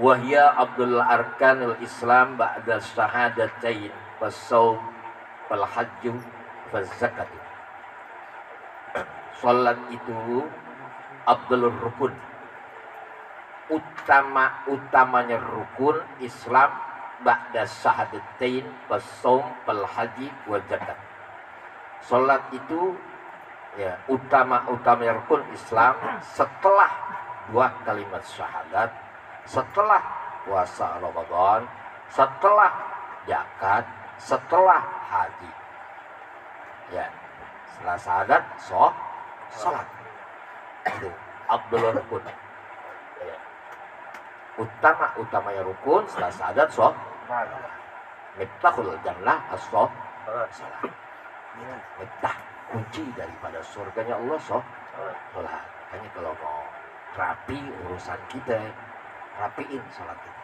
Wahya Abdul Arkanul Islam ba'da syahadatain was-shaum wal hajju waz zakat. Salat itu Abdul Rukun, utamanya rukun Islam ba'da syahadatain was-shaum wal haji waz zakat. Salat itu ya utamanya rukun Islam setelah dua kalimat syahadat, setelah puasa Ramadan, setelah zakat, setelah haji. Ya, setelah syahadat, sholat. Itu Abdul Rukun. Ya. Utamanya rukun, setelah syahadat, sholat. Miftahul jannah as-sholat. Miftah, kunci daripada surganya Allah, sholat. Hanya kalau mau rapi urusan kita, rapiin sholat kita.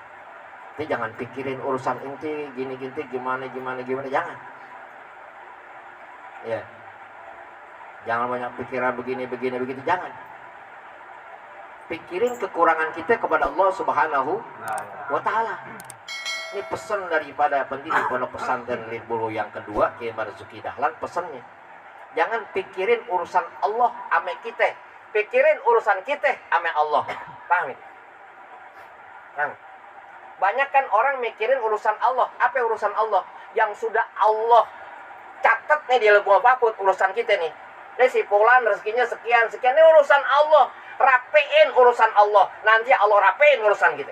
Tapi jangan pikirin urusan inti gini gimana, jangan. Ya, jangan banyak pikiran begini begitu, jangan. Pikirin kekurangan kita kepada Allah Subhanahu wa Ta'ala. Ini pesan daripada pendiri pondok pesantren Lirbulu yang kedua, Kiai Marzuki Dahlan, pesannya. Jangan pikirin urusan Allah ame kita, pikirin urusan kita ame Allah. Paham? Banyak kan orang mikirin urusan Allah. Apa urusan Allah? Yang sudah Allah catat nih di lembu apapun urusan kita nih. Ini si Fulan rezekinya sekian. Ini urusan Allah. Rapiin urusan Allah. Nanti Allah rapiin urusan kita.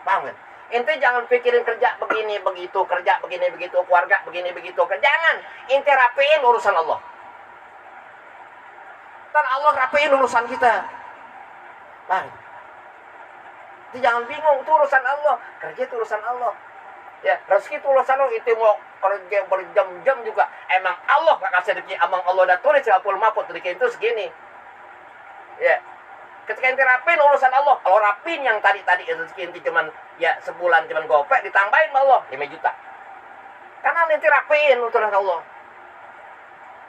Paham kan? Inti jangan pikirin kerja begini begitu, kerja begini begitu, keluarga begini begitu. Jangan. Inti rapiin urusan Allah. Dan Allah rapiin urusan kita. Paham? Jangan bingung, itu urusan Allah. Kerja itu urusan Allah. Ya, rezeki itu urusan Allah. Itu mau kerja berjam-jam juga. Emang Allah gak kasih rezeki. Emang Allah udah tulis Lahul Mahfuz rezeki itu segini. Ya. Ketika inti rapin urusan Allah. Kalau rapin yang tadi rezeki inti cuman ya sebulan cuman gopek, ditambahin sama Allah 5 juta. Karena inti rapin urusan Allah.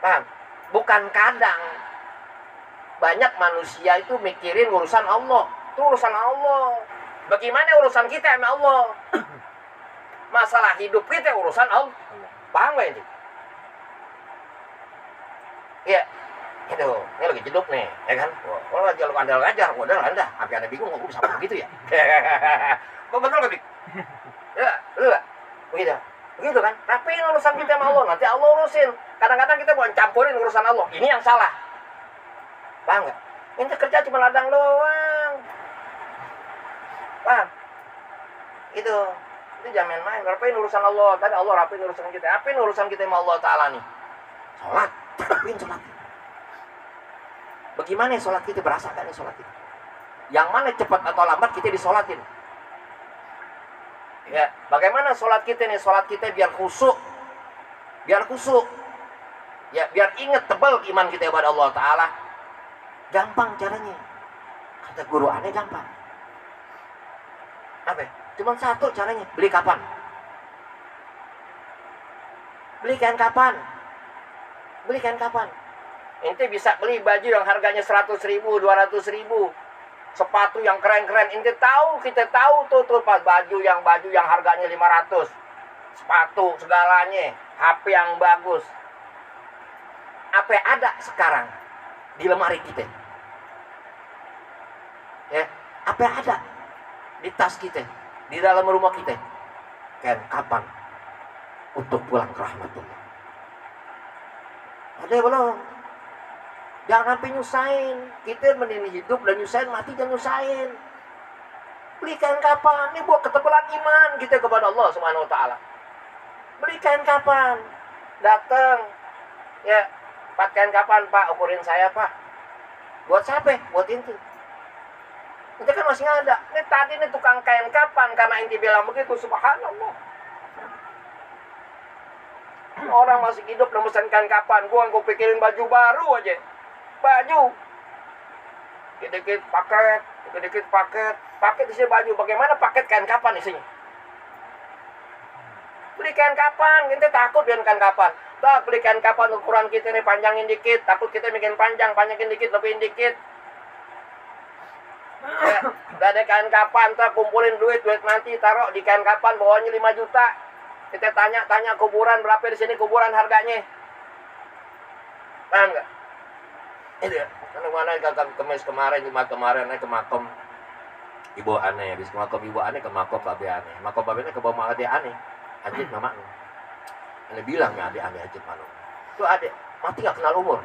Paham? Bukan kadang. Banyak manusia itu mikirin urusan Allah. Itu urusan Allah. Bagaimana urusan kita sama Allah? Masalah hidup kita urusan Allah. Paham gak ini? Iya. Itu. Ini lagi jeduk nih. Ya kan? Kalau lagi lu andal ngajar. Udah anda. Sampai anda bingung. Kok bisa begitu ya? Betul gak, Dik? Ya. Betul gak? Begitu kan? Rapiin urusan kita sama Allah. Nanti Allah urusin. Kadang-kadang kita mau campurin urusan Allah. Ini yang salah. Paham gak? Ini kerja cuma ladang doang. Paham? Itu jangan main. Rapiin urusan Allah. Tadi Allah rapiin urusan kita. Rapiin urusan kita sama Allah Ta'ala nih. Sholat. Rapiin sholat. Bagaimana sholat kita? Berasa gak nih sholat kita? Yang mana cepat atau lambat kita disolatin. Ya, bagaimana sholat kita nih? Sholat kita biar khusyuk. Ya, biar ingat tebal iman kita kepada Allah Ta'ala. Gampang caranya. Kata guru aneh gampang. Apa? Cuma satu caranya. Beli kapan? Beli kain kapan? Ente bisa beli baju yang harganya 100.000, 200.000. Sepatu yang keren-keren. Kita tahu tuh baju yang harganya 500. Sepatu segalanya. HP yang bagus. Apa ada sekarang di lemari kita? Ya, apa ada di tas kita, di dalam rumah kita? Kan kapan untuk pulang ke rahmatullah? Ada belum? Jangan sampai nyusahin. Kita menini hidup dan nyusahin mati, jangan nyusahin. Belikan kapan? Ini buat ketebalan iman kita kepada Allah Subhanahu wa Ta'ala. Belikan kapan? Datang. Ya, pakaian kapan, Pak? Ukurin saya, Pak. Buat siapa? Buat inti. Itu kan masih ada. Ini tadi nih tukang kain kapan? Karena inti bilang begitu, subhanallah. Orang masih hidup dan mesen kain kapan. Gue pikirin baju baru aja. Baju. Dikit-dikit paket. Paket isi baju. Bagaimana paket kain kapan isinya? Beli kain kapan? Kita takut dengan kain kapan. Tak beli kain kapan ukuran kita nih panjangin dikit. Takut kita bikin panjangin dikit, lebihin dikit. Ya, gak ada kain kapan, ntar kumpulin duit nanti taruh di kain kapan, bawahnya 5 juta. Kita tanya kuburan berapa di sini kuburan harganya. Paham nggak? Itu ya. Karena mana kemis kemarin, Jumat kemarin ke makam ibu aneh, habis makam ibu aneh ke makam babe aneh. Makam babe aneh ke bawah adik aneh. Ajit nama nu. Ini bilangnya adik aneh ajit mana? Itu adik mati nggak kenal umur.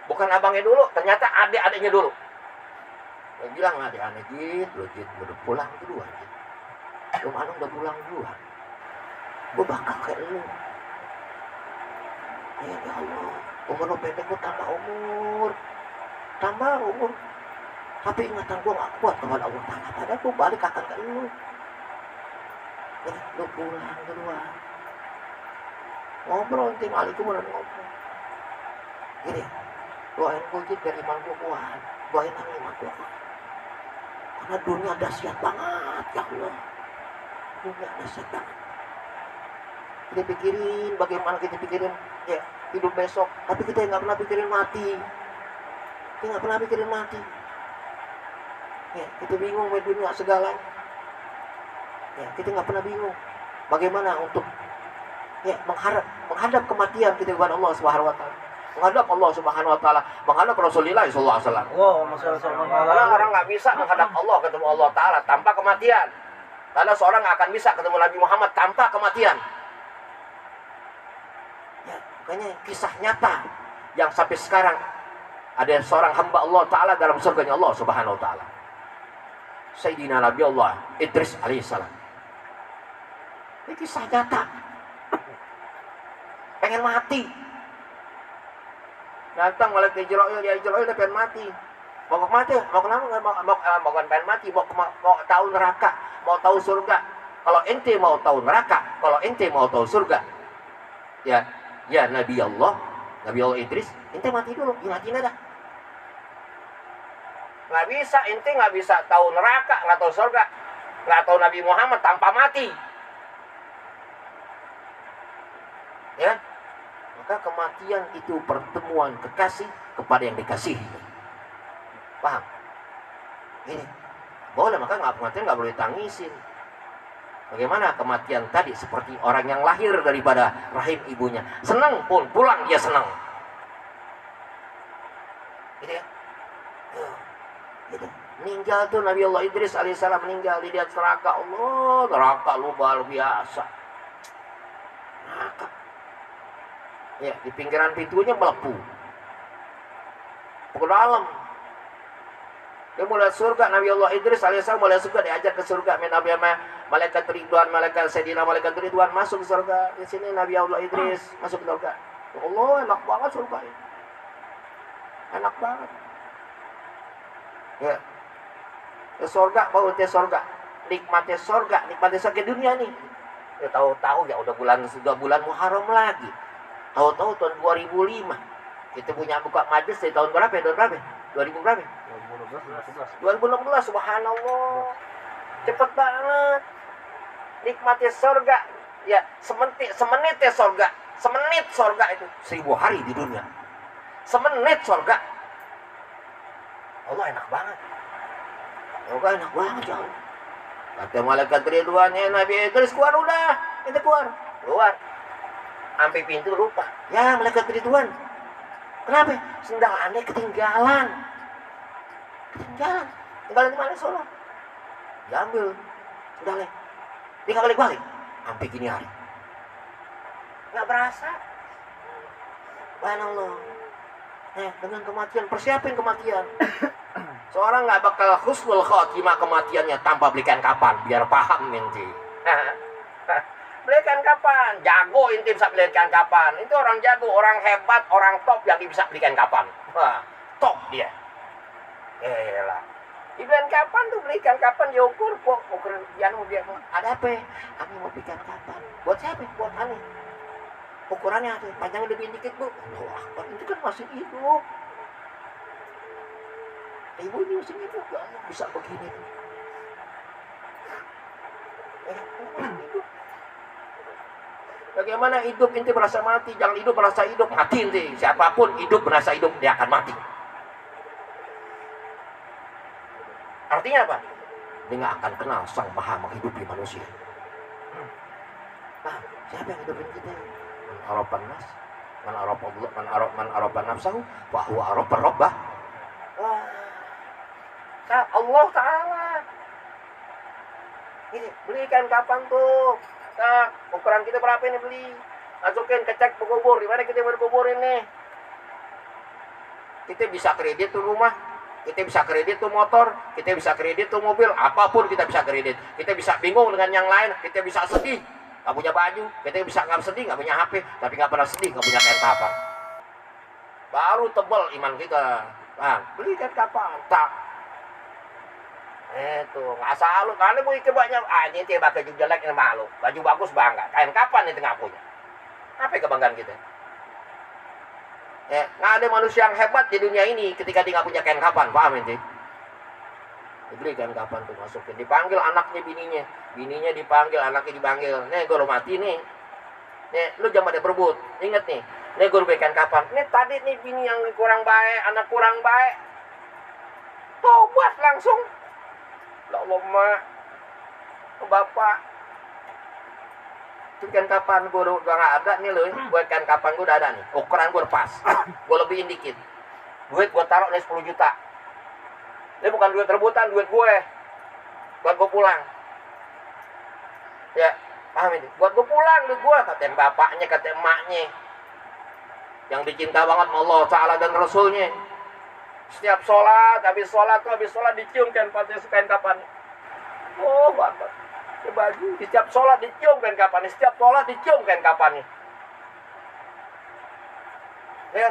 Bukan abangnya dulu, ternyata adik-adiknya dulu. Dia bilang adik aneh gitu, Jit udah pulang duluan. Lu mana udah pulang duluan. Gue bakal kayak lu. Ya Allah, umur lu pendek gue tambah umur. Tapi ingatan gue gak kuat kepada Allah Ta'ala. Padahal gue balik akan ke lu. Ya, lu pulang duluan. Ngobrol, nanti malik gue mulai ngobrol. Gini, doain gue Jit biar iman gue kuat. Doain iman gue kuat. Karena dunia dahsyat banget, ya Allah. Dunia dahsyat banget. Kita pikirin bagaimana kita pikirin ya hidup besok, tapi kita nggak pernah pikirin mati. Kita nggak pernah pikirin mati. Ya, kita bingung sama dunia segala. Ya, kita nggak pernah bingung bagaimana untuk ya menghadap kematian kita kepada Allah Subhanahu Wa Taala, menghadap Allah Subhanahu Wa Taala, menghadap Rasulullah Sallallahu Alaihi Wasallam. Karena orang nggak bisa menghadap Allah ketemu Allah Taala tanpa kematian. Karena seorang nggak akan bisa ketemu Nabi Muhammad tanpa kematian. Ya, makanya kisah nyata yang sampai sekarang ada seorang hamba Allah Ta'ala dalam surganya Allah Subhanahu Wa Ta'ala, Sayyidina Nabi Allah Idris alaihissalam. Ini kisah nyata. Pengen mati, datang malaikat Jibril, dia pengen mati. Mau mati, mau kenapa? Mau pengen mati, mau tahu neraka, mau tahu surga. Kalau ente mau tahu neraka, kalau ente mau tahu surga, ya Nabi Allah Idris, ente mati dulu, ingatin dah. Ente nggak bisa tahu neraka, nggak tahu surga, nggak tahu Nabi Muhammad tanpa mati. Ya, maka kematian itu pertemuan kekasih kepada yang dikasihi. Paham? Ini boleh, maka kematian nggak boleh tangisin. Bagaimana kematian tadi seperti orang yang lahir daripada rahim ibunya, senang pun pulang dia senang. Gitu ya. Gitu. Meninggal tuh Nabi Allah Idris alaihissalam meninggal di neraka. Allah, neraka luar biasa. Neraka. Ya, di pinggiran pintunya melepuh. Ke dalam. Dia mulai surga, Nabi Allah Idris alaihissalam mulai surga, diajak ke surga. Malaikat Ridwan, malaikat Sayyidina, malaikat Ridwan masuk ke surga. Di sini Nabi Allah Idris masuk ke surga. Allah, enak banget surga ini. Enak banget. Ya. Ke surga, bau teh surga. Nikmatnya surga dunia nih. Ya tahu-tahu ya udah bulan Muharram lagi. Tahu-tahu tahun 2005. Kita punya buka majelis dari tahun berapa? 2000 berapa? 2016, subhanallah. Cepet banget. Nikmatnya surga. Ya, semenit ya surga. Semenit surga itu 1000 hari di dunia. Semenit surga. Allah enak banget. Allah enak banget ya Allah. Kata malaikat Ridwannya Nabi Idris, keluar udah. Kita keluar. Sampai pintu lupa. Ya malaikat Ridwan. Kenapa? Sendal aneh ketinggalan. Tinggalan di mana Solo? Diambil sendalnya. Dia balik. Sampai gini hari. Nggak berasa. Subhanallah. Dengan kematian, persiapin kematian. Seorang nggak bakal husnul khotimah kematiannya tanpa belikan kapan, biar paham nanti. Belikan kapan, jago inti bisa belikan kapan. Itu orang jago, orang hebat, orang top yang bisa belikan kapan. Wah, top dia. Elah. Belikan kapan tuh, belikan kapan diukur, ukur dia ada apa? Kami mau belikan kapan. Buat siapa? Buat Ani. Ukurannya ada, panjangnya lebih dikit bu. Wah, itu kan masih hidup. Ibu ini masih hidup, gak bisa begini. Hidup. Bagaimana hidup inti merasa mati? Jangan hidup merasa hidup, mati inti. Siapapun hidup merasa hidup, dia akan mati. Artinya apa? Dia nggak akan kenal sang maha menghidupi manusia. Nah, siapa yang hidupin kita? Man arapan nas, man arapan nafsahu, wa huwa arapan rabbah. Wah, Allah Ta'ala. Ini belikan kapan tuh? Nah, ukuran kita berapa ini beli? Masukin ke cek pengubur. Di mana kita mau dikuburin nih? Kita bisa kredit tuh rumah, kita bisa kredit tuh motor, kita bisa kredit tuh mobil, apapun kita bisa kredit. Kita bisa bingung dengan yang lain, kita bisa sedih, nggak punya baju, kita bisa nggak sedih, nggak punya HP, tapi nggak pernah sedih, nggak punya kain kapan. Baru tebel iman kita. Nah, beli kain kapan, tak. Itu nggak salah, karena mau ikut banyak. Ini dia pakai baju jelek ini malu, baju bagus bangga. Kain kapan itu nggak punya? Apa kebanggaan kita? Ya, nggak ada manusia yang hebat di dunia ini ketika dia nggak punya kain kapan, paham ente? Dibeli kain kapan tuh masukin, dipanggil anaknya bininya dipanggil, anaknya dipanggil. Nih gue lo mati nih, lu jangan pada berebut, inget nih gue berikan kapan. Nih tadi nih bini yang kurang baik, anak kurang baik, tobat langsung. Ya Allah mak, bapak, itu kan kapan gue udah gak ada nih loh, buat kan kapan gue udah ada nih, ukuran gue pas, gue lebihin dikit, duit gue taruh nih 10 juta, ini bukan duit rebutan, duit gue, buat gue pulang, ya paham ini, buat gue pulang duit gue, kata bapaknya, kata emaknya, yang dicinta banget sama Allah Ta'ala dan Rasulnya, setiap sholat, habis sholat dicium kan kain kapan, oh bapak. Baju di setiap sholat dicium kain kapan, setiap sholat dicium kain kapan nih, ya,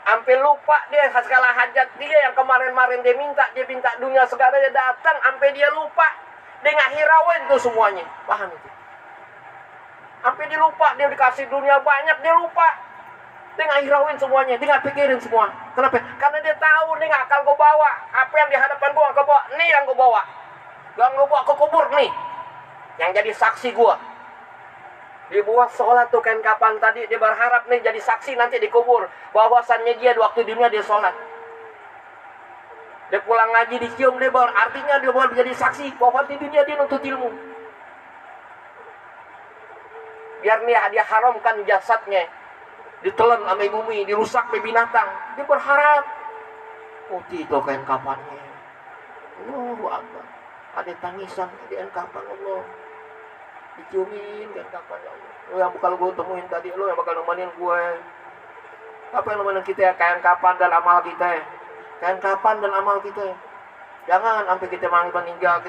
sampai lupa dia segala hajat dia yang kemarin dia minta dunia segalanya datang, sampai dia lupa, dia nggak hirauin tuh semuanya, paham itu? Sampai dia lupa, dia dikasih dunia banyak, dia lupa, dia nggak hirauin semuanya, dia nggak pikirin semua. Kenapa? Karena dia tahu dia nggak akan gue bawa, apa yang di hadapan gue nggak bawa, nih yang gue bawa, yang gue bawa ke kubur nih. Yang jadi saksi gua. Dibuat sholat tuh kain kapan tadi, dia berharap nih jadi saksi nanti dikubur bahwasannya dia di waktu dunia dia sholat. Dia pulang ngaji dicium, dia artinya dia boleh jadi saksi bahwa di dunia dia nuntut ilmu. Biar dia haramkan jasadnya, ditelan sama bumi, dirusak oleh binatang. Dia berharap, itu kain kapannya. Allahu Akbar. Ada tangisan di kapan Allah. Diciumin kan kapan ya Allah. Lo yang bakal gue temuin tadi, lo yang bakal nemenin gue. Apa yang nemenin kita ya? Kain kapan dan amal kita ya. Kain kapan dan amal kita ya. Jangan sampai kita meninggal,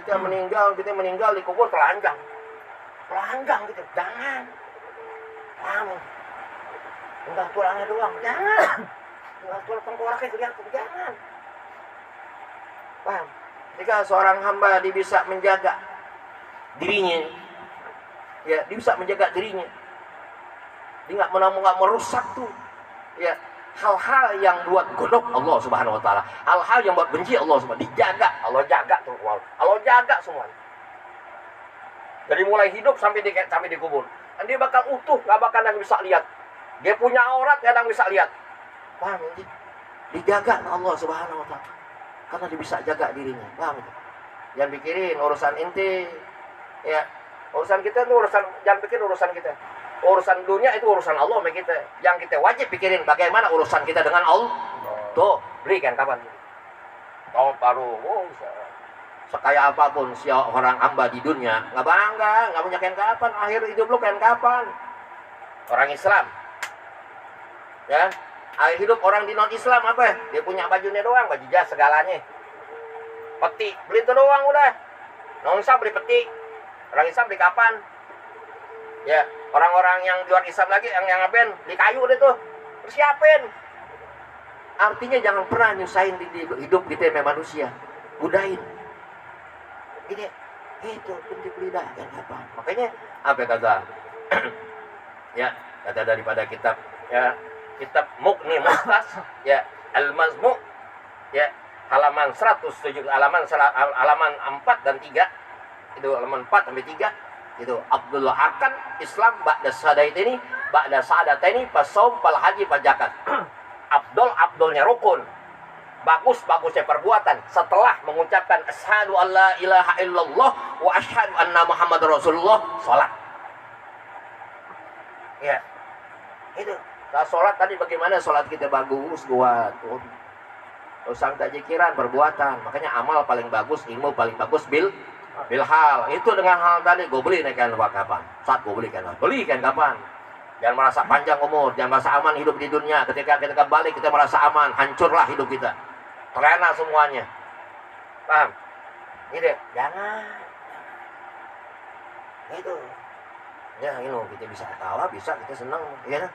kita meninggal di kubur telanjang gitu. Jangan. Paham? Enggak tulangnya doang, jangan. Enggak tulang tengkoraknya kelihatan, jangan. Paham? Jika seorang hamba dia bisa menjaga dirinya, ya dia bisa menjaga dirinya, dia nggak merusak tuh, ya hal-hal yang buat godok Allah Subhanahu Wa Taala, hal-hal yang buat benci Allah Subhanahu dijaga, Allah jaga tuh, Allah jaga semua. Dari mulai hidup sampai dikubur, dan dia bakal utuh, nggak bakal yang bisa lihat. Dia punya aurat, nggak ada yang bisa lihat. Paham ini? Dijaga Allah Subhanahu Wa Taala. Karena dia bisa jaga dirinya, paham itu? Jangan pikirin urusan inti, ya urusan kita itu jangan pikir urusan kita. Urusan dunia itu urusan Allah sama kita. Yang kita wajib pikirin bagaimana urusan kita dengan Allah. Tuh, berikan kapan? Tahu baru, sekaya apapun orang hamba di dunia, nggak bangga, nggak punya kain kapan. Akhir hidup lu kain kapan? Orang Islam, ya. Akhir hidup orang di non-Islam apa? Dia punya bajunya doang, baju jas segalanya. Peti, beli itu doang udah. Non-Islam beli peti. Orang Islam beli kapan? Ya, orang-orang yang di luar Islam lagi, yang ngaben, beli kayu deh tuh. Persiapin. Artinya jangan pernah nyusahin di hidup kita yang manusia. Mudahin. Ini, itu penting beli dah, kan apa? Makanya, apa kata? Ya, kata daripada kitab, ya. Kitab Mughni Mukhtas, ya Al-Mazmu', ya halaman 107, halaman 4 dan 3, itu halaman 4 sampai 3, itu Abdullah akan Islam ba'da sadataini ba'da sadataini pas saum pal haji pal zakat. Abdulnya rukun, bagus-bagusnya perbuatan setelah mengucapkan asyhadu alla ilaha illallah wa asyhadu anna Muhammad Rasulullah, sholat. Ya, itu. Nah, sholat tadi bagaimana sholat kita bagus, kuat. Usang tak jikiran, perbuatan. Makanya amal paling bagus, ilmu paling bagus bil hal. Itu dengan hal tadi, gue beli naikkan kapan? Saat gue belikan kapan? Jangan merasa panjang umur, jangan merasa aman hidup di dunia. Ketika kita kembali kita merasa aman, hancurlah hidup kita. Terlena semuanya. Paham? Ini jangan. Itu. Ya, ini kita bisa ketawa, bisa kita senang, ya.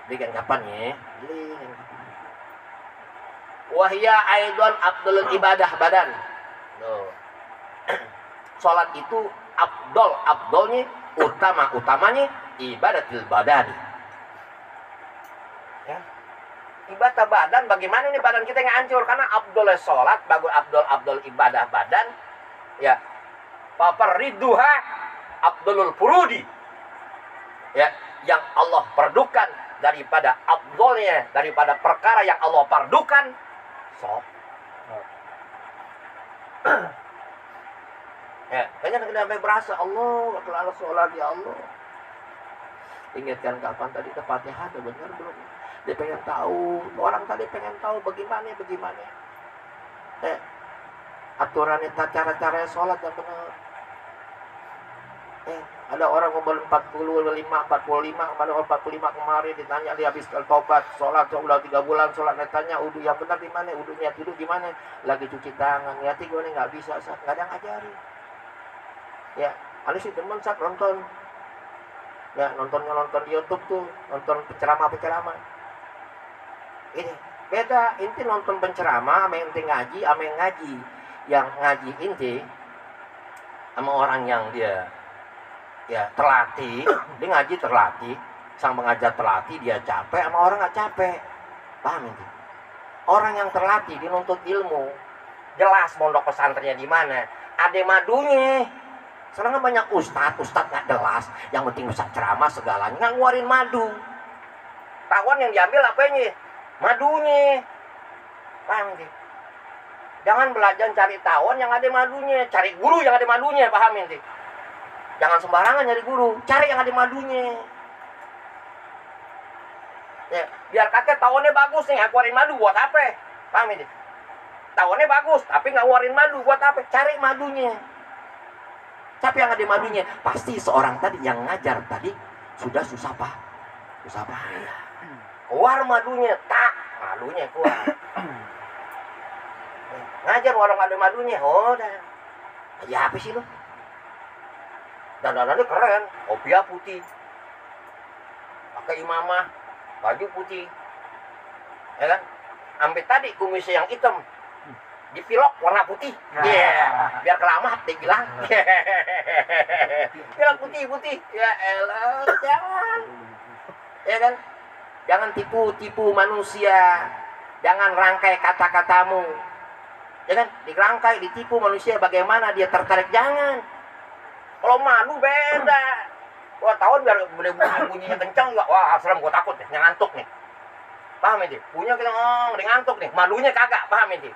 Belikan kapan ya? Belikan. Wahya aidon abdul ibadah badan. Tuh. Salat itu abdolnya, utamanya ibadatil badan. Ya. Ibadah badan, bagaimana ini badan kita yang hancur? Karena abdul sholat, bagus abdul ibadah badan. Ya, papariduha abdulul furudi. Ya, yang Allah perdukan daripada abdulnya, daripada perkara yang Allah pardukan. Ya, kayaknya kita sampai berasa Allah, kalau sholat ya Allah. Ingatkan kapan tadi ke Fatihah, benar belum? Dia pengen tahu, orang tadi pengen tahu bagaimana. Aturannya, cara-cara sholat yang benar. Ada orang umur 45, pada umur 45 kemarin ditanya, dia habis tobat, sholat sudah 3 bulan, sholat ditanya, udu yang benar di mana? Udunya tidur gimana? Lagi cuci tangan, niati gue nggak bisa, nggak ada yang ngajarin. Ya, ada sih teman saat nonton. Ya, nonton di YouTube tuh, nonton penceramah. Ini beda, inti nonton penceramah sama inti ngaji, sama yang ngaji. Yang ngaji inti sama orang yang dia ya terlatih, dia ngaji terlatih, sang pengajar terlatih, dia capek, sama orang nggak capek. Paham inti? Orang yang terlatih dia nuntut ilmu, jelas mondok pesantrennya di mana, ada madunya. Sekarang banyak ustadz nggak jelas, yang penting bisa ceramah segalanya, nggak ngeluarin madu. Tawon yang diambil apanya? Madunya. Paham sih? Jangan belajar cari tawon yang ada madunya, cari guru yang ada madunya, paham sih? Jangan sembarangan nyari guru, cari yang ada madunya. Ya, biar kata tawonnya bagus nih, aku ngeluarin madu buat apa? Paham sih? Tawonnya bagus, tapi nggak ngeluarin madu buat apa? Cari madunya. Tapi yang ada madunya, pasti seorang tadi yang ngajar tadi sudah susah payah. Keluar madunya, madunya keluar. Ngajar orang ada madunya, udah. Ya apa sih lo? Dandanannya keren, kopiah putih, pakai imamah, baju putih, ya kan? Ambil tadi kumisnya yang hitam, dipilok warna putih, biar kelamat dia bilang. Pilok putih, ya elah, jangan, ya kan? Jangan tipu manusia, jangan rangkai kata-katamu, ya kan? Dirangkai, ditipu manusia, bagaimana dia tertarik, jangan. Kalau madu beda, wah tahun biar bunyinya kencang juga, wah serem, gue takut nih, ngantuk nih, paham ini? Punya kita ngantuk nih, madunya kagak, paham ini?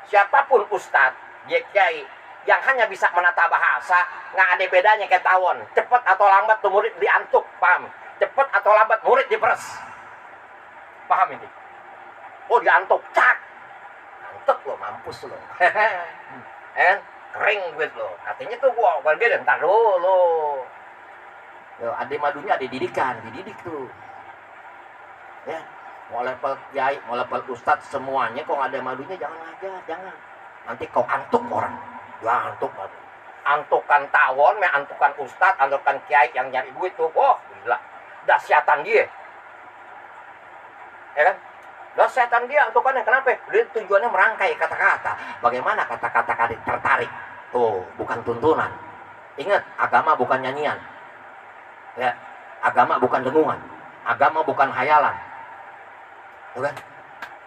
Siapapun ustadz, dia kiai yang hanya bisa menata bahasa, nggak ada bedanya kayak tawon. Cepat atau lambat tuh murid diantuk, paham? Cepat atau lambat murid diperes, paham ini? Oh diantuk, cak, antuk lo, mampus lo, kering duit lo. Katanya tuh gua beda, ntar dulu. Yo, ada madunya, ada dididik tuh. Ya. Mau level kiai, mau level ustadz, semuanya kok ada madunya jangan ngajar, jangan. Nanti kau antuk orang, ya antuk madu. Antukan tawon, antukan ustadz, antukan kiai yang nyari duit tuh, oh gila, dahsyatan dia, ya kan? Dahsyatan dia antukannya, kenapa? Dia tujuannya merangkai kata-kata, bagaimana kata-kata tertarik, tuh bukan tuntunan. Ingat, agama bukan nyanyian, ya, agama bukan dengungan, agama bukan hayalan. Tuh kan?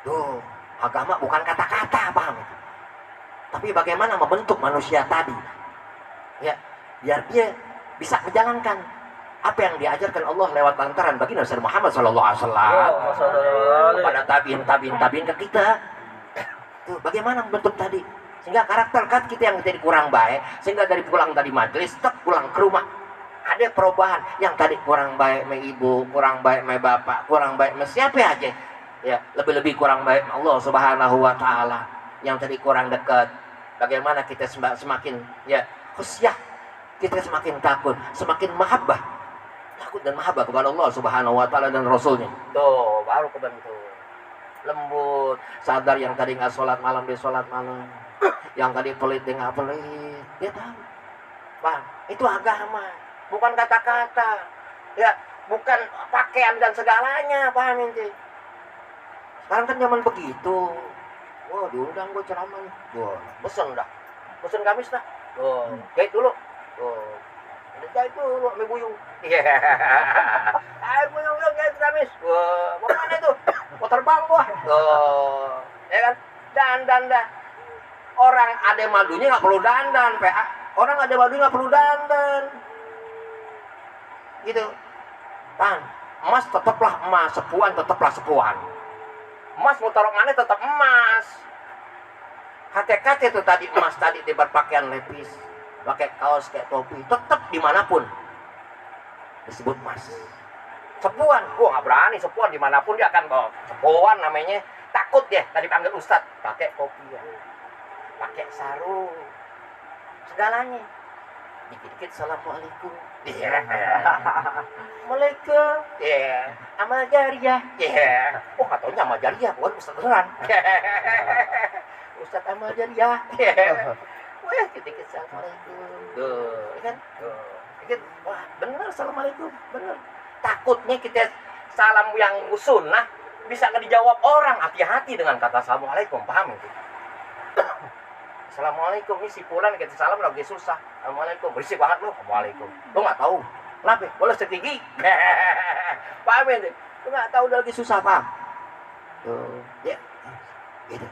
Tuh, agama bukan kata-kata, paham itu? Tapi bagaimana membentuk manusia tadi, ya, biar dia bisa menjalankan apa yang diajarkan Allah lewat lantaran baginda Nabi Muhammad sallallahu alaihi wasallam kepada tabiin ke kita. Tuh, bagaimana bentuk tadi? Sehingga karakter kita yang jadi kurang baik, sehingga dari pulang tadi majelis, pulang ke rumah ada perubahan. Yang tadi kurang baik sama ibu, kurang baik sama bapak, kurang baik sama siapa aja. Ya, lebih-lebih kurang baik sama Allah Subhanahu wa taala. Yang tadi kurang dekat, bagaimana kita semakin ya khusyah, kita semakin takut, semakin mahabbah. Takut dan mahabbah kepada Allah Subhanahu wa taala dan Rasulnya. Tuh, baru kebentuk. Lembut, sadar yang tadi nggak sholat malam dia sholat malam. Yang tadi pelit dia nggak pelit. Dia tahu. Bang, itu agama, bukan kata-kata. Ya, bukan pakaian dan segalanya, paham inti. Sekarang kan zaman begitu. Wah, diundang gue ceramah nih. Wah, pesen dah. Pesen gamis dah. Jahit dulu. Jahit dulu sama buyung. Iya. Ayo buyung dong jahit gamis. Wah, mau mana itu? Mau terbang gua. Ya kan? Dandan dah. Orang ada madunya nggak perlu dandan, PA. Orang ada madunya nggak perlu dandan. Gitu. Kan, emas tetaplah emas, sepuan tetaplah sepuan. Emas mau taruh mana tetap emas. KT-KT itu tadi emas tadi dia berpakaian lepis, pakai kaos kayak topi, tetap dimanapun disebut emas. Sepuan, gua nggak berani sepuan dimanapun dia akan bawa sepuan namanya. Takut dia tadi panggil ustad, pakai topi ya, pakai sarung, segalanya. Dikit-dikit assalamualaikum. Iya. Waalaikum. Iya. Amal jariah. Iya. Oh, katanya amal jariah, bukan ustad beneran. Ustaz amal jariah. Wah, dikit-dikit assalamualaikum. Tuh, kan? Dikit, wah, bener assalamualaikum, bener. Takutnya kita salam yang sunnah bisa nggak dijawab orang. Hati-hati dengan kata assalamualaikum, paham itu? Assalamualaikum, ini si pulan kita salam lagi susah. Assalamualaikum, berisik banget lu. Assalamualaikum. Lu nggak tahu? Kenapa? Boleh setinggi. Paham itu? Lu nggak tahu udah lagi susah, paham? Tuh, ya, gitu.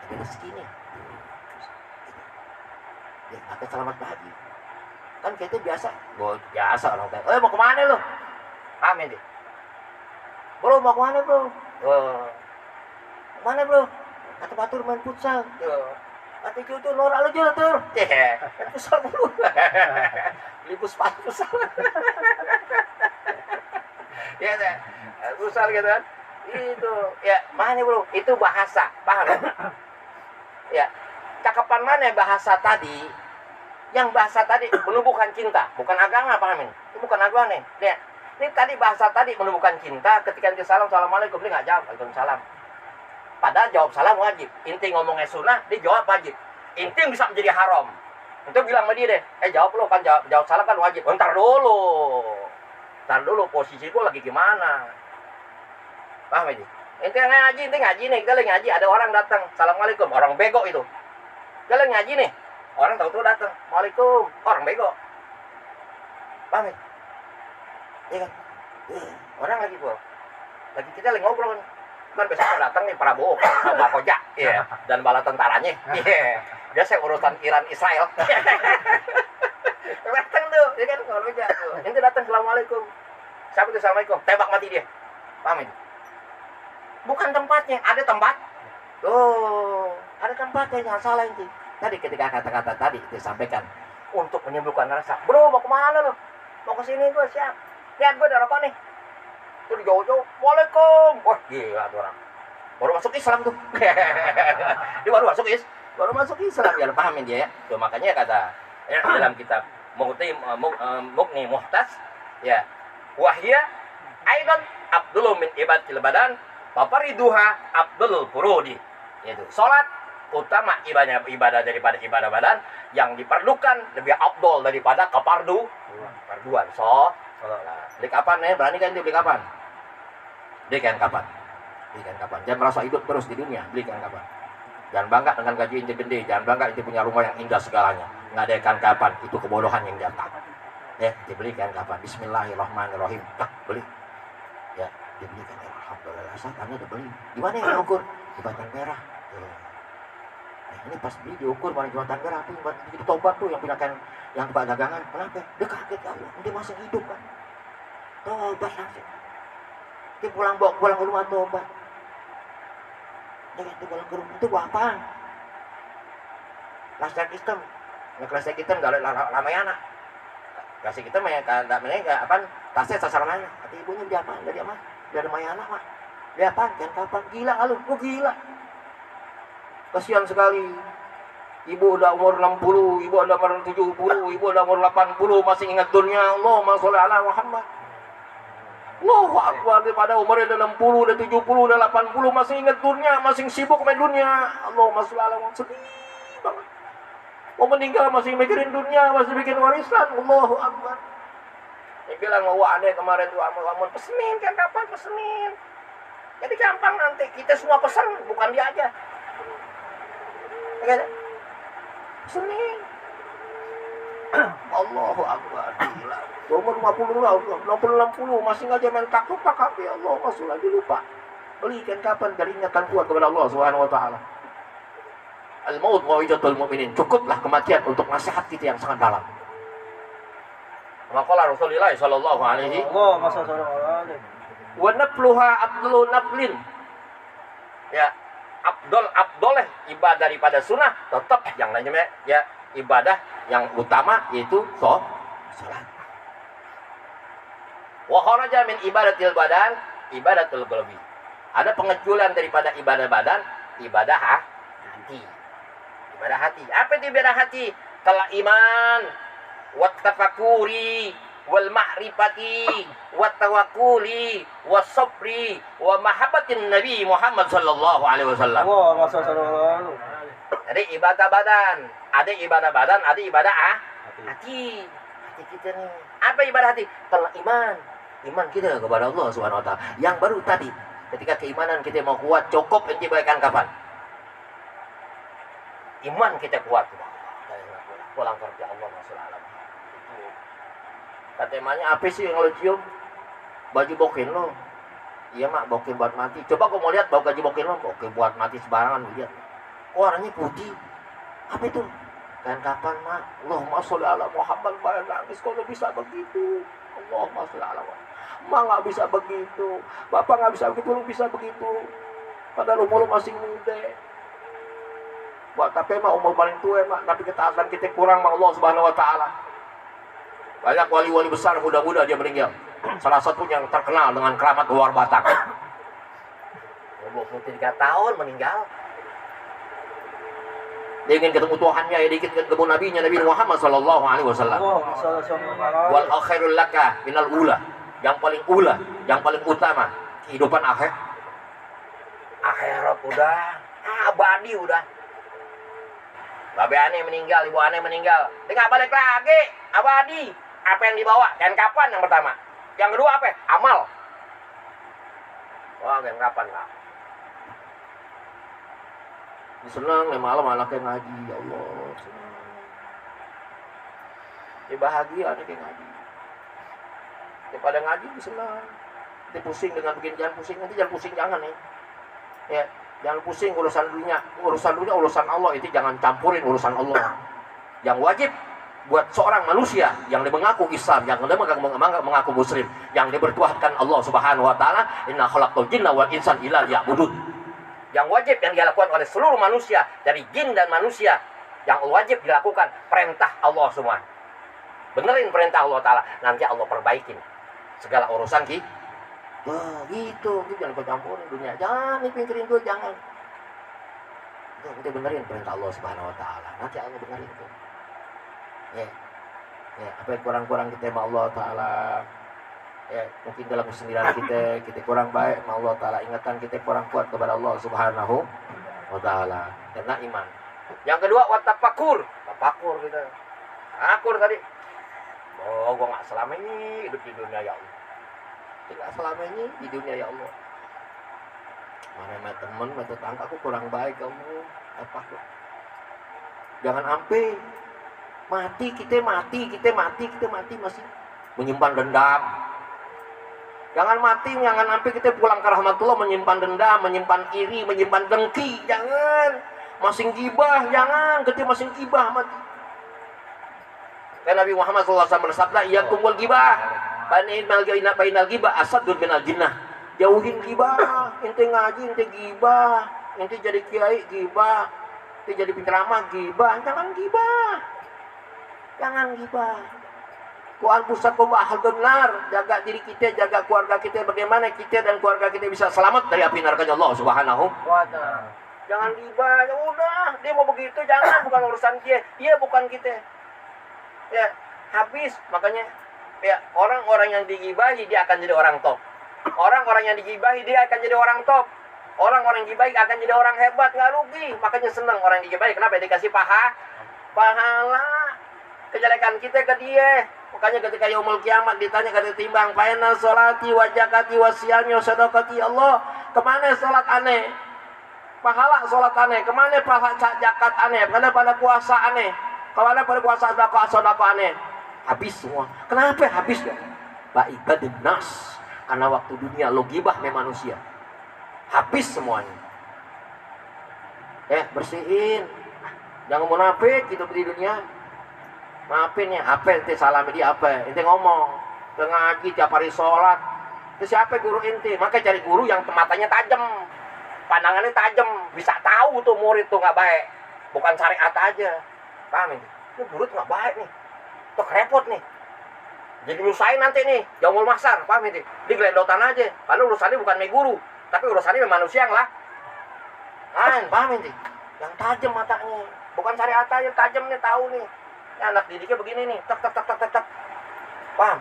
Ada rezeki nih. Ya, pakai selamat pagi. Kan kita biasa, biasa orang tanya, mau kemana lu? Paham ini? Bro, mau kemana bro? Kemana bro? Kata Batur main futsal. Kata cucu norak lu juga tur. Futsal dulu. Libus futsal. Ya, futsal gitu kan. Itu, ya mana bro? Itu bahasa, paham kan? Ya, cakapan mana bahasa tadi? Yang bahasa tadi menumbuhkan cinta, bukan agama, paham ini? Itu bukan agama nih. Lihat, ini tadi bahasa tadi menumbuhkan cinta. Ketika dia salam, assalamualaikum, dia nggak jawab, waalaikumsalam. Padahal jawab salam wajib. Inti ngomongnya sunnah, dia jawab wajib. Inti bisa menjadi haram. Itu bilang sama dia deh, jawab lo kan, jawab salam kan wajib. Ntar dulu, posisi gue lagi gimana? Paham ini? Inti ngaji nih, kita lagi ngaji, ada orang datang, assalamualaikum, orang bego itu. Kita lagi ngaji nih, orang tahu-tahu datang, waalaikum, orang bego. Paham ini? Iya kan? Orang lagi kita lagi ngobrol nih. Kan besok datang nih Prabowo sama Koja, iya, dan bala tentaranya, iya. Biasa urusan Iran Israel. Datang tuh, ya kan kalau aja tuh. Ini datang assalamualaikum. Siapa tuh assalamualaikum? Tembak mati dia. Paham ini? Bukan tempatnya, ada tempat. Tuh, ada tempatnya, jangan salah ini. Tadi ketika kata-kata tadi disampaikan untuk menyembuhkan rasa. Bro, mau kemana lo? Mau kesini gue siap. Lihat gue ada rokok nih. Tuh jauh-jauh, waalaikum. Wah, gila tuh orang. Baru masuk Islam tuh. Dia baru masuk Islam, ya pahamin dia ya. Tuh makanya kata ya, dalam kitab Mughni Muhtas, ya, wahya aidan abdullu min ibadatil badan papariduha abdul furudi. Yaitu salat utama ibadah daripada ibadah badan, yang diperlukan lebih abdul daripada keparduan. Beli kapan nih? Berani kan dia beli kapan? Belikan kapan? Jangan merasa hidup terus di dunia. Belikan kapan? Jangan bangga dengan gaji ente gede. Jangan bangga ente punya rumah yang indah segalanya. Ngadakan kapan? Itu kebodohan yang datang. Ya, dibelikan kapan? Bismillahirrahmanirrahim. Tak beli. Ya, dibelikan. Alhamdulillah, saya udah beli. Di mana yang diukur? Di Batang Merah. Ini pas beli diukur mana di Batang Merah tuh, di tobat tuh yang pindahkan yang tempat dagangan. Kenapa? Dia kaget ya Allah. Dia masih hidup kan. Tobat langsung. Dia pulang ke rumah tobat. Dia pulang ke rumah itu buat apaan? Klasik hitam. Yang klasik hitam gak ada Ramayana. Klasik hitam ya gak apaan? Tasnya sasar mana? Kata ibunya dia apaan? Dia apaan? Dia ada Ramayana mah. Dia apaan? Kan kapan? Gila lu, gila. Kasihan sekali. Ibu udah umur 60, ibu udah umur 70, ibu udah umur 80, masih ingat dunia. Allahumma sholli ala Muhammad. Allahu Akbar, daripada umurnya udah 60, udah 70, udah 80, masih ingat dunia, masih sibuk main dunia. Allahumma sholli ala Muhammad. Sedih banget. Mau meninggal masih mikirin dunia, masih bikin warisan. Allahu Akbar. Dia bilang, wah ada kemarin tuh amun pesenin kan kapan pesenin. Jadi gampang nanti, kita semua pesan, bukan dia aja. Ya, Senin. Allahu Akbar. Gila. Umur 50 lah, 60 masih aja main takut ya Allah, masuk lagi lupa. Belikan kapan dari ingatan kuat kepada Allah Subhanahu wa taala. Al-maut mawijatul mu'minin. Cukuplah kematian untuk nasihat kita yang sangat dalam. Maqala Rasulullah sallallahu alaihi wasallam. Wa nafluha abdul naflin. Ya, Abdoleh ibadah daripada sunnah tetap yang namanya ya ibadah yang utama yaitu salat. Wa kharaja min ibadatil badan ibadatul qalbi. Ada pengecualian daripada ibadah badan, ibadah hati. Ibadah hati. Apa itu ibadah hati? Kala iman, wat tafakuri, wal ma'rifati, wat tawakkuli, was sabri, wa mahabbatin Nabi Muhammad sallallahu alaihi wasallam. Jadi ibadah badan, ada ibadah badan, ada ibadah hati. Hati kita nih. Apa ibadah hati? Kalau iman kita kepada Allah Subhanahu wa taala. Yang baru tadi, ketika keimanan kita mau kuat, cukup ente baikkan kapan? Iman kita kuat. Pulang kerja Allah masuk alam. Katanya apa sih yang lo cium? Baju bokin lo. Iya mak, bokin buat mati. Coba kau mau lihat bau baju bokin lo, bokin buat mati sembarangan lihat. Warnanya putih. Apa itu? Dan kapan mak? Allahumma sholli ala Muhammad. Bayar nangis kalau bisa begitu. Allahumma sholli ala Muhammad. Mak nggak bisa begitu. Bapak nggak bisa begitu, lu bisa begitu. Padahal umur lu masih muda. Buat tapi mak umur paling tua mak, tapi ketaatan kita kurang mak Allah Subhanahu wa taala. Banyak wali-wali besar muda-muda dia meninggal. Salah satu yang terkenal dengan keramat luar batang. 23 tahun meninggal. Dia ingin ketemu Tuhannya, dia ingin ketemu Nabi-Nya Nabi Muhammad sallallahu alaihi wasallam. Wal akhirul laka minal ula. Yang paling ula, yang paling utama kehidupan akhirat udah, abadi udah. Babe aneh meninggal, ibu aneh meninggal. Dia nggak balik lagi, abadi. Apa yang dibawa? Dan kapan yang pertama? Yang kedua apa? Amal. Wah, dan kapan lah? Senang nih malam anaknya ngaji, ya Allah. Senang. Dia bahagia anaknya ngaji. Dia pada ngaji senang. Dia pusing dengan bikin jangan pusing, nanti jangan pusing jangan nih. Ya. Jangan pusing urusan dunia urusan Allah, itu jangan campurin urusan Allah. Yang wajib buat seorang manusia yang dia mengaku Islam, yang dia mengaku Muslim, yang dia bertuhankan Allah Subhanahu wa taala, inna khalaqal jinna wal insan illa liya'budun. Yang wajib yang dilakukan oleh seluruh manusia dari jin dan manusia, yang wajib dilakukan perintah Allah semua. Benerin perintah Allah taala, nanti Allah perbaikin segala urusan kita. Wah, gitu jangan kau campurin dunia, jangan dipikirin tuh, jangan. Kita benerin perintah Allah Subhanahu wa taala, nanti Allah benerin tuh. Ya, apa yang kurang-kurang kita sama Allah taala. Ya, mungkin dalam kesendirian kita kurang baik sama Allah taala, ingatan kita kurang kuat kepada Allah Subhanahu wa taala. Karena iman. Yang kedua, tafakur kita. Tafakur tadi. Oh, gua enggak selama ini hidup di dunia ya Allah. Tidak selama ini di dunia ya Allah. Mana teman, tetangga aku kurang baik kamu. Apa kok? Jangan sampai kita mati masih menyimpan dendam. Jangan sampai kita pulang ke rahmatullah menyimpan dendam, menyimpan iri, menyimpan dengki. Jangan. Masing gibah, jangan. Kita masing gibah mati. Dan Nabi Muhammad SAW bersabda, iyakum wal gibah. bainal ghibah asadun minal jinnah. Jauhin gibah, ente ngaji ente gibah, ente jadi kiai gibah, ente jadi penceramah gibah, jangan gibah. Jangan gibah. Ku anfusakum wa ahlikum nar, jaga diri kita, jaga keluarga kita, bagaimana kita dan keluarga kita bisa selamat dari api neraka Allah Subhanahu wa taala. Jangan gibah, ya udah, dia mau begitu jangan, bukan urusan dia bukan kita. Ya, habis makanya ya orang-orang yang digibahi dia akan jadi orang top. Orang-orang yang digibahi dia akan jadi orang top. Orang-orang yang digibahi akan jadi orang hebat, nggak rugi. Makanya senang orang yang digibahi. Kenapa? Dikasih pahala kejelekan kita ke dia. Makanya ketika yaumul kiamat ditanya kata timbang, "Faina sholati wa zakati wa siyami wa sadaqati Allah." Kemana salat aneh? Pahala salat aneh. Kemana pahala zakat aneh? Kemana pada puasa aneh? Kemana pada puasa sedekah aneh? Habis semua. Kenapa habis ya? Ba'ibadun nas. Karena waktu dunia lo gibah me manusia. Habis semuanya. Bersihin. Jangan munafik gitu di dunia. Maafin ya, apa ente salami dia apa? Ente ngomong, ngaji tiap hari sholat. Itu siapa guru ente? Makanya cari guru yang matanya tajam, pandangannya tajam, bisa tahu tuh murid tuh nggak baik. Bukan syariat aja. Paham ini? Ini guru tuh nggak baik nih. Tuh repot nih. Jadi nyusahin nanti nih, yaumul mahsyar, paham ini? Di gelendotan aja. Karena urusannya bukan me guru, tapi urusannya me manusia yang lah. Paham ini? Yang tajam matanya. Bukan syariat aja, tajam nih, tahu nih. Ya, anak didiknya begini nih, tak. Paham?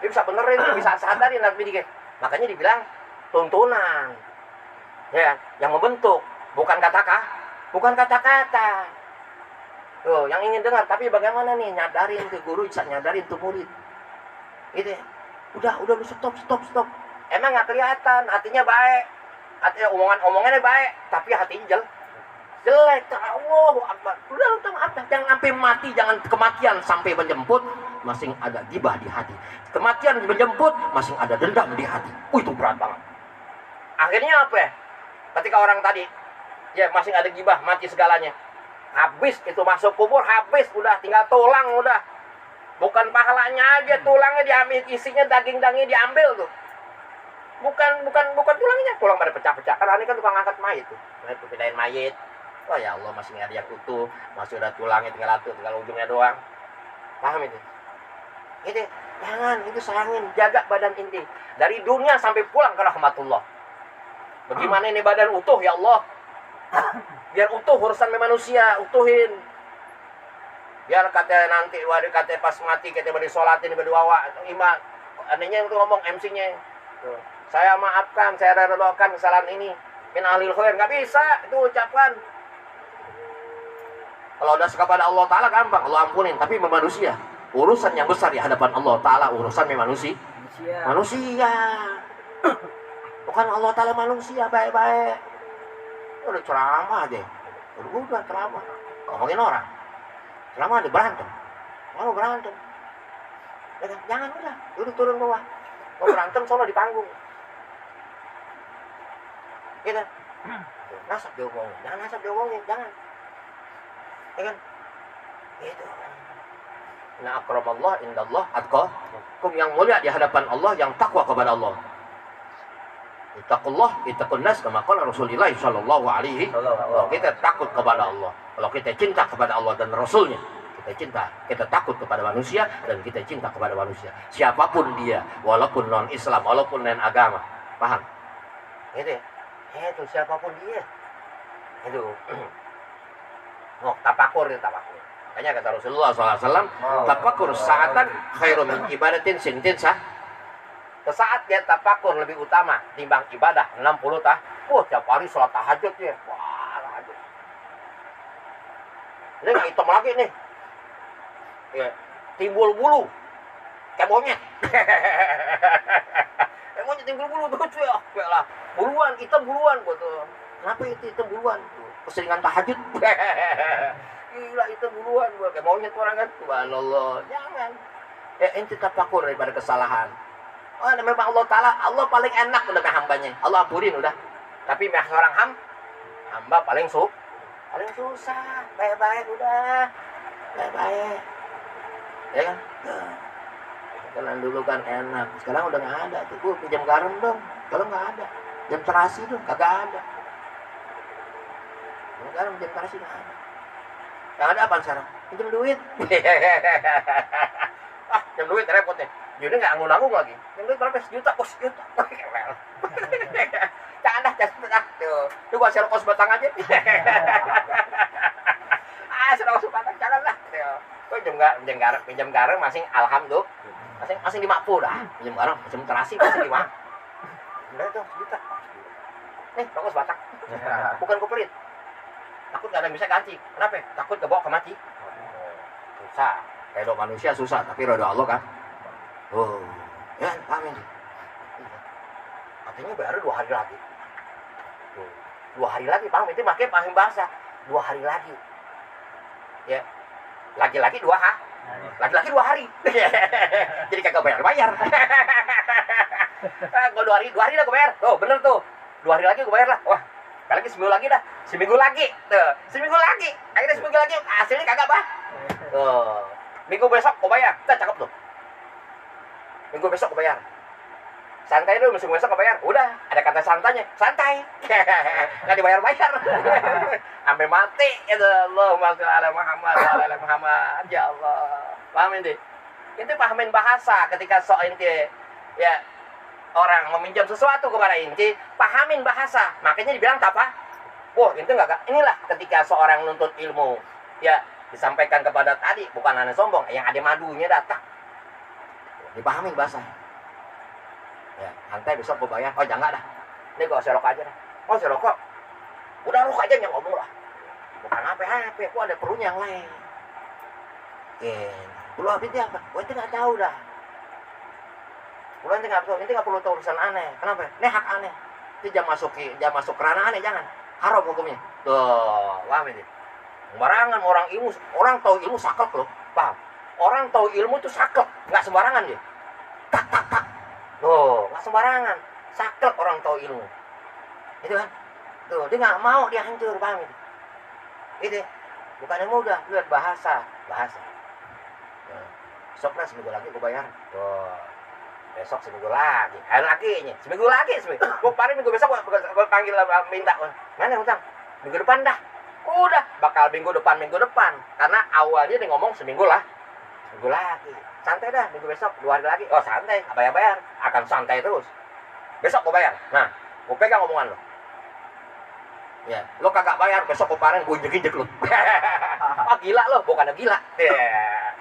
Dia bisa benerin, dia bisa sadarin anak didiknya. Makanya dibilang tuntunan. Ya, yang membentuk, bukan kata-kata. Tuh, yang ingin dengar, tapi bagaimana nih nyadarin tuh guru, bisa nyadarin tuh murid. Gitu ya. Udah lu stop. Emang nggak kelihatan, hatinya baik. Hatinya omongannya baik, tapi hatinya jelek. Allahu Akbar. Udah lu tahu apa? Jangan sampai mati, jangan kematian sampai menjemput, masih ada gibah di hati. Kematian menjemput, masih ada dendam di hati. Itu berat banget. Akhirnya apa ya? Ketika orang tadi ya masih ada gibah, mati segalanya. Habis itu masuk kubur, habis udah tinggal tulang udah. Bukan pahalanya aja, tulangnya diambil, isinya daging-dagingnya diambil tuh. Bukan tulangnya, tulang pada pecah-pecah. Karena ini kan tukang angkat mayit tuh. Pindahin mayit. Oh ya Allah, masih nggak ada yang utuh, masih ada tulangnya tinggal ujungnya doang. Paham itu? Itu jangan, itu sayangin, jaga badan inti dari dunia sampai pulang ke rahmatullah. Bagaimana ini badan utuh ya Allah? Biar utuh urusan manusia, utuhin. Biar kata nanti, waduh kata pas mati kita berdisolatin berdoa, imam, adanya itu ngomong MC-nya. Saya maafkan, saya redokan kesalahan ini. Min ahlil khair, nggak bisa itu ucapkan. Kalau udah kepada Allah Ta'ala gampang, Allah ampunin. Tapi manusia, urusan yang besar di hadapan Allah Ta'ala, urusan manusia. Bukan Allah Ta'ala manusia, baik-baik. Udah ceramah aja. Udah ceramah. Ngomongin orang. Ceramah ada berantem. Mau berantem. Jangan udah turun bawah. Mau berantem soalnya di panggung. Gitu. Nasab diomongin, jangan. Ya kan? Itu. Inna akramallah indallah atqakum, yang mulia di hadapan Allah yang takwa kepada Allah. Ittaqullah ittaqun nas kama qala Rasulullah sallallahu alaihi wasallam. Kita takut kepada Allah. Kalau kita cinta kepada Allah dan Rasulnya, kita takut kepada manusia dan kita cinta kepada manusia. Siapapun dia, walaupun non Islam, walaupun non agama. Paham? Itu siapapun dia. Itu. Tafakur. Makanya kata Rasulullah SAW, tafakur sa'atan khairum min ibadatin sintin sah. Sesaat dia tafakur lebih utama timbang ibadah 60 tahun. Tiap hari sholat tahajud ya. Wah, tahajud. Ini nggak hitam lagi nih. Ya, timbul bulu. Kayak monyet. Kayak monyet timbul bulu tuh ya. Lah, buluan, hitam buluan tuh. Kenapa itu hitam buluan? Keseringan tahajud. Gila itu buluan gua kayak monyet orang kan. Subhanallah. Jangan. Ente tafakur daripada kesalahan. Memang Allah Ta'ala, Allah paling enak udah ke hambanya. Allah ampunin udah. Tapi seorang hamba paling susah. Baik-baik udah. Baik-baik. Ya kan? Kalau dulu kan enak, sekarang udah nggak ada tuh. Pinjam garam dong, kalau nggak ada. Jam terasi dong, kagak ada. Pinjam garam, jam terasi nggak ada. Yang ada apa sekarang? Pinjam duit. Jam duit repot nih. Jadi nggak anggun-anggung lagi. Jam duit berapa? Sejuta, sejuta. Jangan dah, tuh. Tuh gua share kos batang aja. Share kos batang janganlah. Tuh pinjam garam masing alhamdulillah. Masing 50 dah. Pinjam garam, pinjam terasi masing 5. Udah tuh sejuta. Nih, kos batang. Bukan gua pelit. Takut nggak ada yang bisa ganti. Kenapa? Takut kebawa ke mati. Susah. Kayak manusia susah, tapi roda Allah kan. Oh, ya, amin. Katanya baru 2 hari lagi. 2 hari lagi, Bang. Itu pakai paham bahasa. 2 hari lagi. Ya. Laki-laki 2 hari. Laki-laki 2 hari. Jadi kagak bayar. Kalau 2 hari dah gue bayar. Tuh, bener tuh. 2 hari lagi gue bayar lah. Wah, lagi seminggu lagi dah. Seminggu lagi. Tuh, seminggu lagi. Akhirnya seminggu lagi. Hasilnya kagak, Bah. Tuh. Minggu besok gue bayar. Kita cakep tuh. Minggu besok gue bayar. Santai dulu, minggu besok gue bayar. Udah, ada kata santainya. Santai. Nggak dibayar-bayar. Sampai mati. Allahumma sholli ala Muhammad. Ya Allah. Pahamin deh. Itu pahamin bahasa ketika inti ya orang meminjam sesuatu kepada inti, pahamin bahasa. Makanya dibilang apa? Wah, itu enggak. Inilah ketika seorang nuntut ilmu. Ya, disampaikan kepada tadi, bukan hanya sombong, yang ada madunya datang. Dipahamin bahasa. Ya, santai besok gue bayar. Oh, jangan dah. Ini gue serok aja dah. Oh, serok kok. Udah lu aja yang ngomong lah. Bukan apa-apa, gue ada perlunya yang lain. Lu apa itu apa? Gue itu nggak tahu dah. Lu nanti nggak perlu tahu urusan aneh. Kenapa? Ini hak aneh. Itu jangan masuk kerana aneh, jangan. Haram hukumnya. Tuh, paham ini. Sembarangan orang tahu ilmu saklek loh, paham? Orang tahu ilmu itu saklek, nggak sembarangan dia. Tak. Tuh, nggak sembarangan. Saklek orang tahu ilmu. Itu kan? Tuh, dia nggak mau dia hancur, paham itu? Itu, bukannya mudah. Lihat bahasa. Besok lah seminggu lagi gue bayar. Tuh, besok seminggu lagi. Hari lagi. Gue paling minggu besok gue panggil minta. Mana utang? Minggu depan dah. Udah, bakal minggu depan. Karena awalnya dia ngomong seminggu lagi. Santai dah, minggu besok 2 hari lagi. Oh, santai, nggak bayar. Akan santai terus. Besok gue bayar. Nah, gue pegang omongan lo. Ya, lo kagak bayar, besok gue paling gue injek lo. Gila lo, bukannya gila.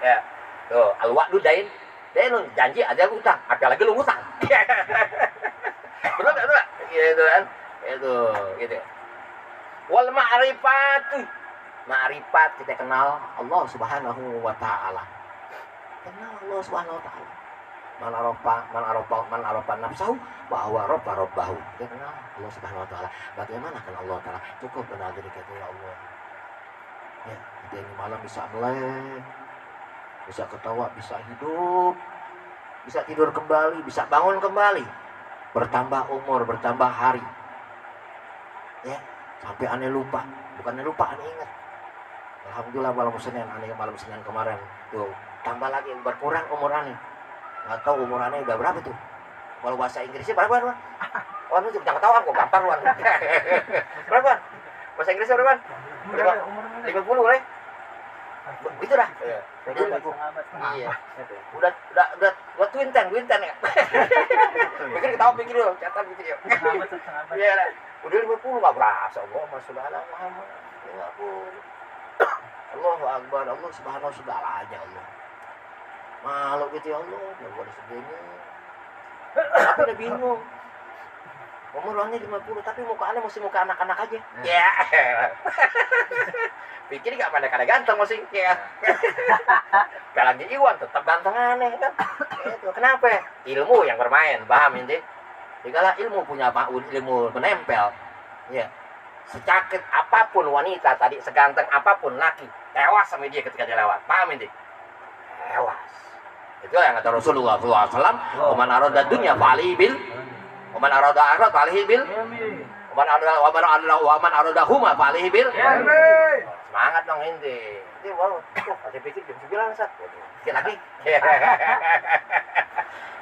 Ya. Tuh, al-wa'du dain lo janji ada utang, apalagi lo ngutang. Betul. Gitu kan. Gitu. Wal ma'rifat kita kenal Allah Subhanahu wa taala. Kenal Allah Subhanahu wa taala. Man arafa nafsahu bahwa rabbahu. Kita kenal Allah Subhanahu wa taala. Bagaimana kenal Allah taala? Cukup kenal diri kita ya Allah. Ya, kita ini malam bisa melek, bisa ketawa, bisa hidup, bisa tidur kembali, bisa bangun kembali. Bertambah umur, bertambah hari. Ya. Sampai aneh lupa, bukannya lupa, aneh ingat. Alhamdulillah malam Senin kemarin tuh tambah lagi berkurang umur aneh. Nggak tahu umur aneh udah berapa tuh. Kalau bahasa Inggrisnya berapa tuh? Oh, lu jangan tahu aku gampang lu. Berapa? Bahasa Inggrisnya berapa? 50 boleh? Itu dah. Iya. Udah twin ten ya. Pikir lu, catat pikir ya. Iya dah. Udah 50 nggak berasa. Allahumma sholli ala Muhammad. 50. Allahu Akbar. Allah Subhanahu segala aja Allah. Malu gitu ya Allah. Nggak boleh segini. Aku udah bingung. Umurnya 50 tapi mukanya masih muka anak-anak aja. Ya. Pikir nggak pada ganteng masih. Ya. Kalau lagi Iwan tetap ganteng aneh kan. Itu kenapa? Ilmu yang bermain. Paham ini? Jikalau ilmu punya ilmu menempel, ya, secakit apapun wanita tadi, seganteng apapun laki, tewas sama dia ketika dia lewat. Paham ini? Tewas. Itu yang kata Rasulullah SAW. Waman arada dunya fa'alihi bil, waman arada akhirat fa'alihi bil, waman arada huma fa'alihi bil. Semangat dong ini. Itu nanti wow, masih pikir jam 9 Sat. Pikir lagi.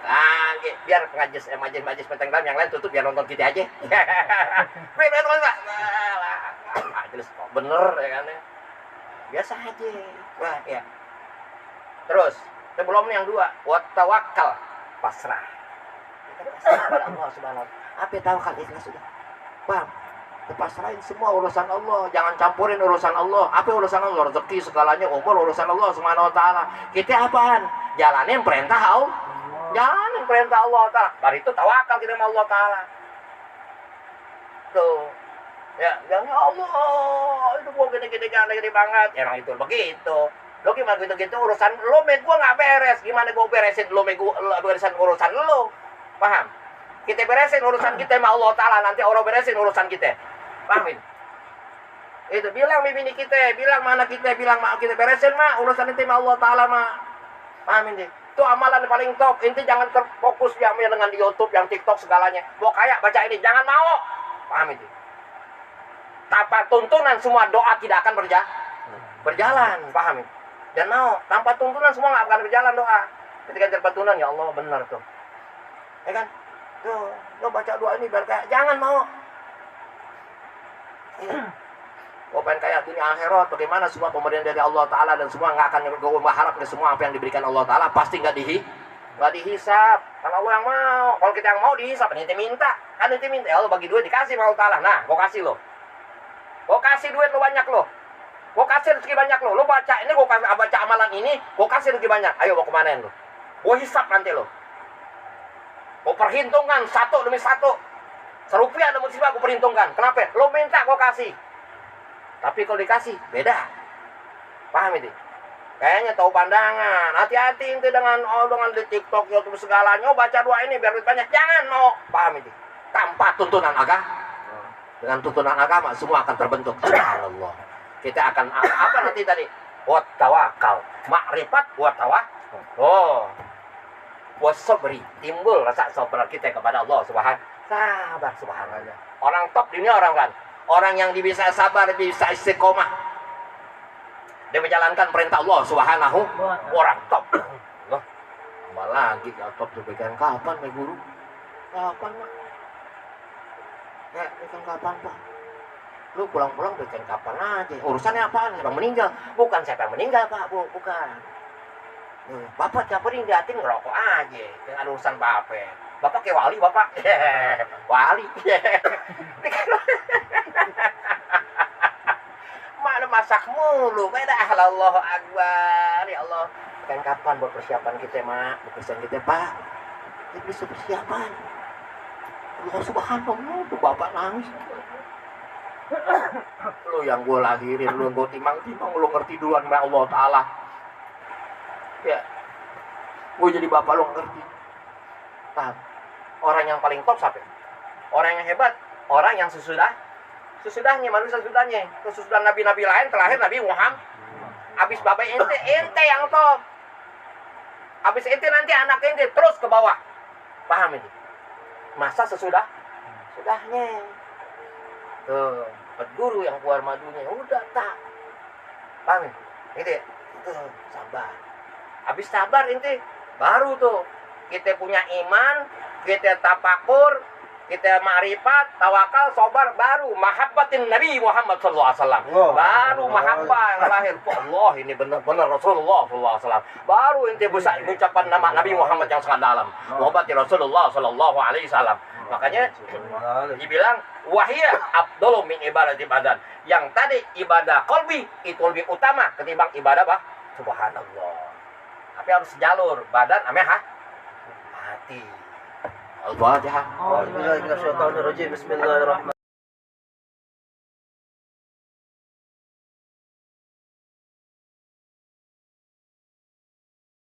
Nah, biar majlis petang dalam yang lain tutup biar nonton kita aja. Jelas kok bener ya kan ya. Biasa aja. Wah, ya. Terus, sebelum yang dua, wa tawakkal, pasrah. Kita pasrah kepada Allah Subhanahu wa taala. Apa tawakal ikhlas sudah. Paham? Pasrahin semua urusan Allah, jangan campurin urusan Allah. Apa urusan Allah? Rezeki segalanya, umur urusan Allah Subhanahu wa taala. Kita apaan? Jalanin perintah Allah. Jalanin perintah Allah taala. Dari itu tawakal kita sama Allah taala. Tuh. Ya, jangan Allah, itu gua gede-gede banget. Emang itu begitu. Lo gimana gitu-gitu urusan lo me gua enggak beres. Gimana gua beresin lo me gua beresin urusan lo? Paham? Kita beresin urusan kita sama Allah taala, nanti Allah beresin urusan kita. Pahamin? Itu bilang bini kita, bilang mana kita, bilang mak kita beresin mak urusan itu sama Allah taala mak. Pahamin deh. Itu amalan yang paling top. Inti jangan terfokus ya dengan di YouTube, yang TikTok segalanya. Mau kaya baca ini, jangan mau. Pahamin deh. Tanpa tuntunan semua doa tidak akan berjalan. Pahamin? Dan mau tanpa tuntunan semua nggak akan berjalan doa. Ketika tanpa tuntunan ya Allah benar tuh. Ya kan? Tuh, lo baca doa ini biar kayak jangan mau. Gue pengen kayak dunia akhirat, bagaimana semua pemberian dari Allah Ta'ala dan semua nggak akan gue berharap dari semua apa yang diberikan Allah Ta'ala pasti nggak dihisap. Kalau Allah yang mau, kalau kita yang mau dihisap, nanti minta, kan nanti minta, ya Allah bagi duit dikasih sama Allah Ta'ala. Nah, gue kasih lo, gue kasih duit lo banyak lo, gue kasih rezeki banyak lo baca ini, gue kasih baca amalan ini, gue kasih rezeki banyak, ayo mau kemana lo, gue hisap nanti lo, gue perhitungkan satu demi satu. Serupiah ada musibah gue perhitungkan. Kenapa? Lo minta gue kasih. Tapi kalau dikasih beda. Paham itu? Kayaknya tahu pandangan. Hati-hati itu dengan di TikTok, YouTube segalanya. Baca doa ini biar banyak. Jangan mau. Paham itu? Tanpa tuntunan agama. Dengan tuntunan agama semua akan terbentuk. Subhanallah. Kita akan apa nanti tadi? Wa tawakal. Makrifat wa tawakkal. Oh. Wa sabri. Timbul rasa sabar kita kepada Allah Subhanahu. Sabar subhanallah. Orang top di dunia orang kan. Orang yang bisa sabar, bisa istiqomah. Dia menjalankan perintah Allah Subhanahu. Orang top. Loh, malah lagi yang top diberikan kapan, Pak Guru? Kapan, Pak? Ya, berikan kapan, Pak? Lu pulang-pulang berikan kapan aja. Urusannya apaan? Siapa meninggal? Bukan siapa yang meninggal, Pak, Bu. Bukan. Bapak tiap hari diatin ngerokok aja dengan urusan Bapak. Bapak kayak wali, Bapak. Wali. Mana masak mulu. Beda Allahu Akbar. Ya Allah. Kan kapan buat persiapan kita, Mak? Buat persiapan kita, Pak. Kita bisa persiapan. Allah Subhanallah. Tuh Bapak nangis. Lu yang gue lahirin, lu yang gue timang-timang, lu ngerti duluan sama Allah Ta'ala. Ya. Gue jadi Bapak lu ngerti. Paham? Orang yang paling top siapa? Orang yang hebat, orang yang sesudahnya manusia sesudahnya. Sesudah nabi-nabi lain terakhir Nabi Muhammad. Habis bapak ente yang top. Habis ente nanti anak ente terus ke bawah. Paham ini? Masa sudahnya. Tuh, guru yang keluar madunya udah tak. Paham ini? Gitu ya? Tuh, sabar. Habis sabar ente baru tuh kita punya iman, kita tafakur, kita ma'rifat, tawakal, sabar, baru mahabbatin Nabi Muhammad SAW. Baru mahabbah yang lahir. Allah, ini benar-benar Rasulullah SAW. Baru inti bisa mengucapkan nama Nabi Muhammad yang sangat dalam. Mahabbati Rasulullah SAW. Makanya dibilang wahiyah afdalu min ibadati badan. Yang tadi ibadah qalbi itu lebih utama ketimbang ibadah subhanallah. Tapi harus sejalur badan ameh hati. Al-Fatihah. Bismillahirrahmanirrahim.